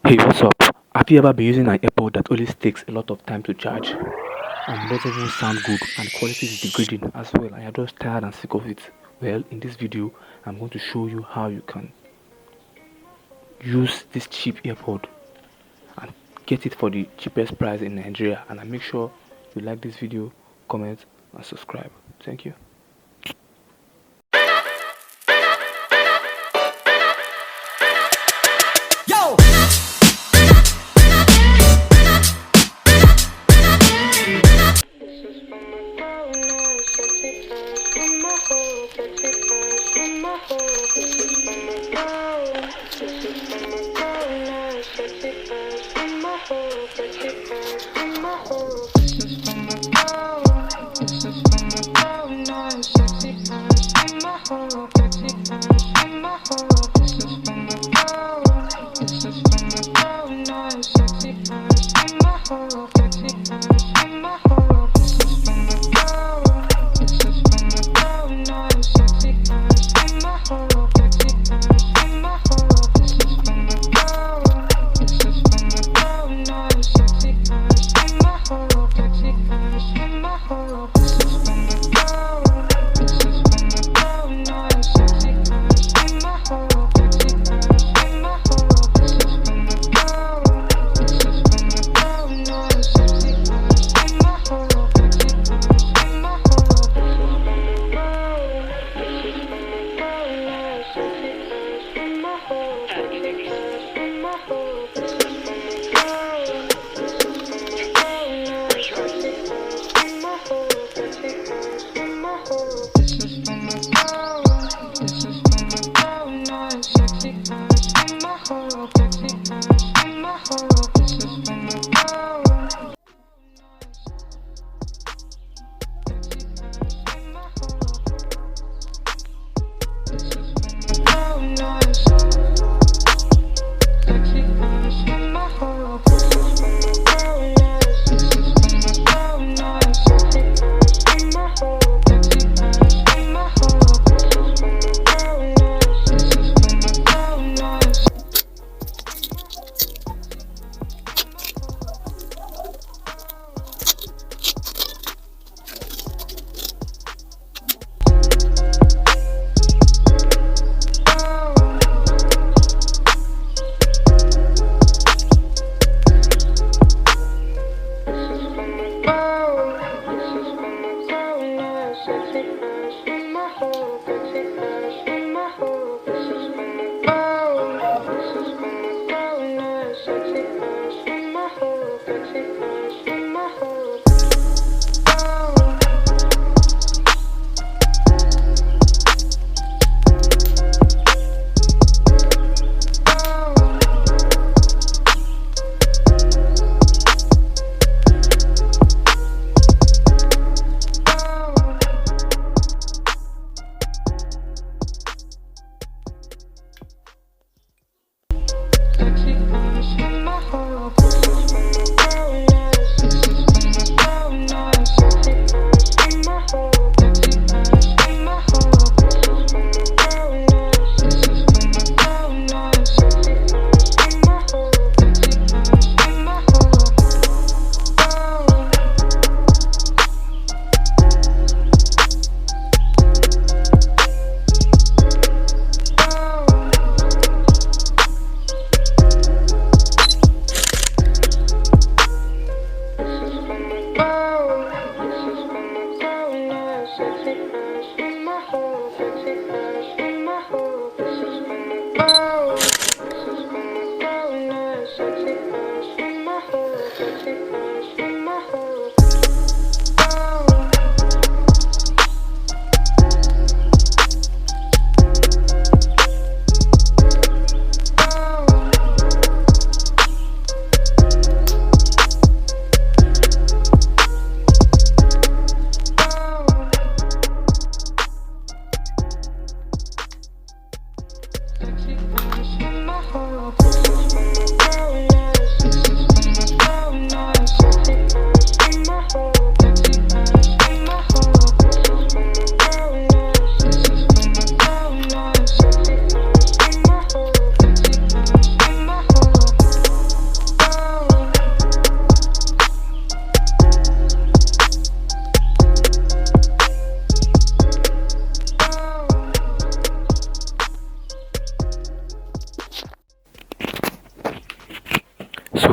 Hey, what's up? Have you ever been using an Airpod that always takes a lot of time to charge and doesn't even sound good and quality is degrading as well and you're just tired and sick of it? Well, in this video, I'm going to show you how you can use this cheap Airpod and get it for the cheapest price in Nigeria. And I make sure you like this video, comment, and subscribe. Thank you. Yo!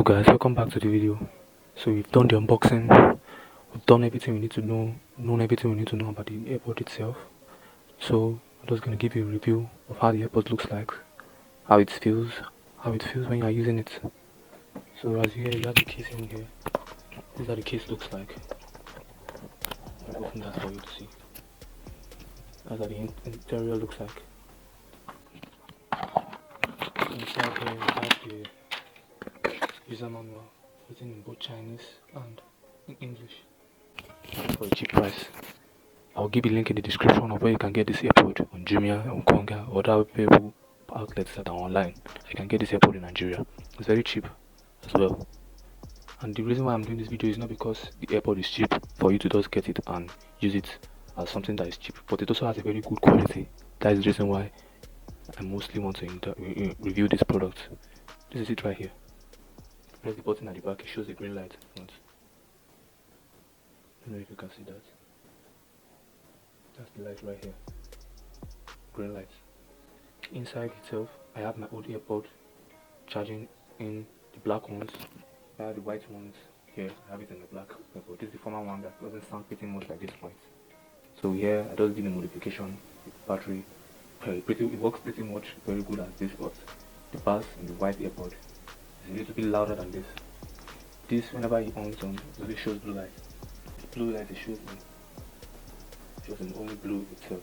So guys, welcome back to the video. So we've done the unboxing, we've done everything we need to know, known everything we need to know about the AirPod itself. So I'm just going to give you a review of how the AirPod looks like, how it feels when you are using it. So as you have the case in here. This is how the case looks like. I'll open that for you to see. That's how the interior looks like. Inside here we have the user manual written in both Chinese and in English for a cheap price. I'll give you a link in the description of where you can get this AirPod on Jumia, on Konga, or other available outlets that are online. You can get this AirPod in Nigeria. It's very cheap as well. And the reason why I'm doing this video is not because the AirPod is cheap for you to just get it and use it as something that is cheap, but it also has a very good quality. That is the reason why I mostly want to review this product. This is it right here. Press the button at the back, it shows the green light in front. I don't know if you can see that. That's the light right here. Green light. Inside itself, I have my old AirPod charging in the black ones. I have the white ones here. I have it in the black AirPod. This is the former one that doesn't sound pretty much like this white. So here, I just did a modification with the battery. It works pretty much very good as this, but the bass in the white AirPod is a little bit louder than this. This, whenever you on it, it shows blue light. The blue light it shows in only blue itself.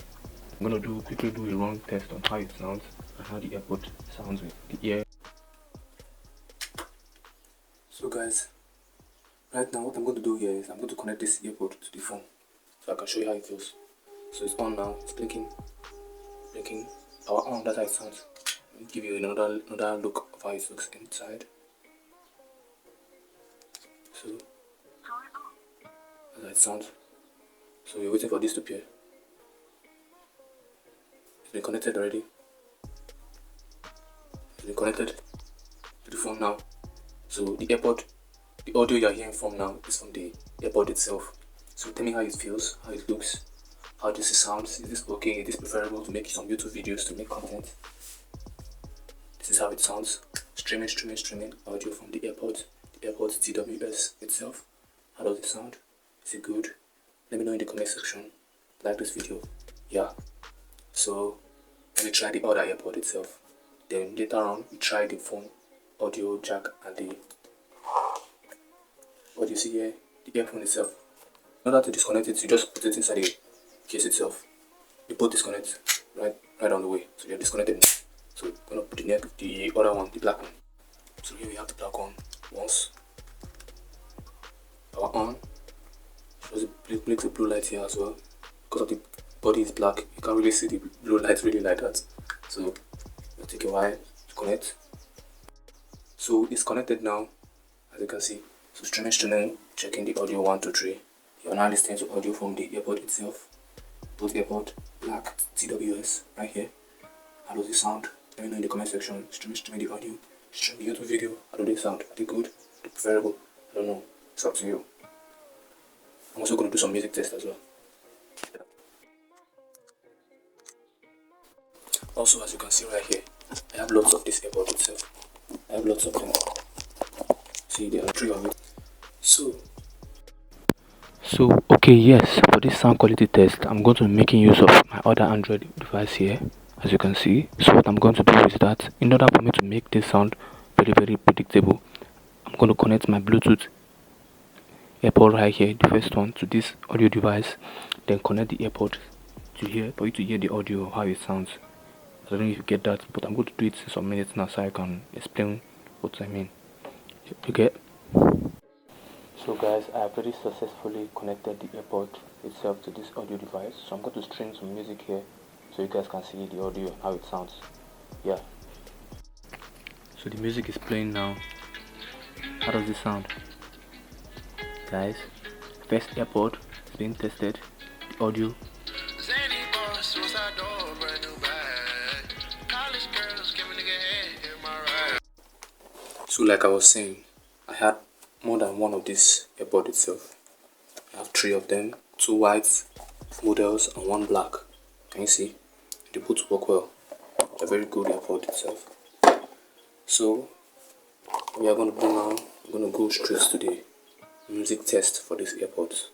I'm gonna quickly do a run test on how it sounds and how the AirPod sounds with the ear. So guys, right now what I'm going to do here is I'm going to connect this AirPod to the phone so I can show you how it feels. So it's on now, it's blinking, power on, that's how it sounds. Let me give you another look of how it looks inside. So that's how it sounds. So we're waiting for this to pair. It's been connected already. It's been connected to the phone now. So the AirPod, the audio you're hearing from now is from the AirPod itself. So tell me how it feels, how it looks, how this sounds. Is this okay? Is this preferable to make some YouTube videos, to make content? This is how it sounds. Streaming audio from the AirPods TWS itself. How does it sound? Is it good? Let me know in the comment section. Like this video. Yeah. So let me try the other AirPod itself. Then later on we try the phone audio jack and the what you see here, the earphone itself. In order to disconnect it, you just put it inside the case itself. You both disconnect right on the way. So you're disconnected now. So we're gonna put the other one, the black one. So here we have the black one. Once power on, shows it blinks the blue light here as well. Because of the body is black, you can't really see the blue light really like that. So it'll take a while to connect. So it's connected now, as you can see. So streaming, checking the audio 1, 2, 3. You are now listening to audio from the AirPod itself. Both AirPod, black TWS, right here. How does it sound? Let me know in the comment section. Streaming the audio, stream the YouTube video. How do they sound? Are they good? Are they preferable? I don't know. It's up to you. I'm also going to do some music test as well. Also, as you can see right here, I have lots of this AirPod itself. I have lots of them. See, there are 3 of it. So okay, yes, for this sound quality test, I'm going to be making use of my other Android device here, as you can see. So what I'm going to do is that, in order for me to make this sound very predictable, I'm going to connect my Bluetooth AirPod right here, the first one, to this audio device, then connect the AirPod to here for you to hear the audio of how it sounds. I don't know if you get that, but I'm going to do it in some minutes now so I can explain what I mean. You get? So guys, I have already successfully connected the AirPod itself to this audio device. So I'm going to stream some music here so you guys can see the audio and how it sounds. Yeah. So the music is playing now. How does it sound? Guys, first AirPod is being tested. The audio. So like I was saying, I had more than one of this AirPod itself. I have 3 of them, 2 white models and 1 black. Can you see? They both work well. A very good AirPod itself. So We are going to do now, we're going to go straight to the music test for this Airpods.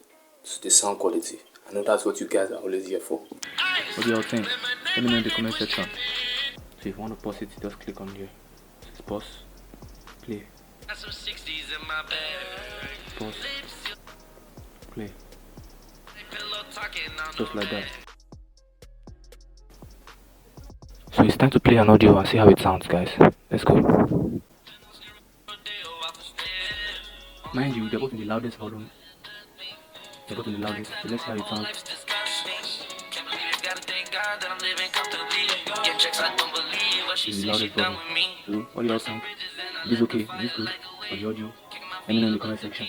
To the sound quality. I know that's what you guys are always here for. What do you all think? Let me know in the comment section. So if you want to pause it, just click on here. Just pause. Play. Pause. Play. Just like that. So it's time to play an audio and see how it sounds, guys. Let's go. Mind you, they're both in the loudest volume. They're both in the loudest. So let's see how it sounds. In the loudest volume. So what do y'all think? Is this okay? Is this good for the audio? Let me know in the comment section.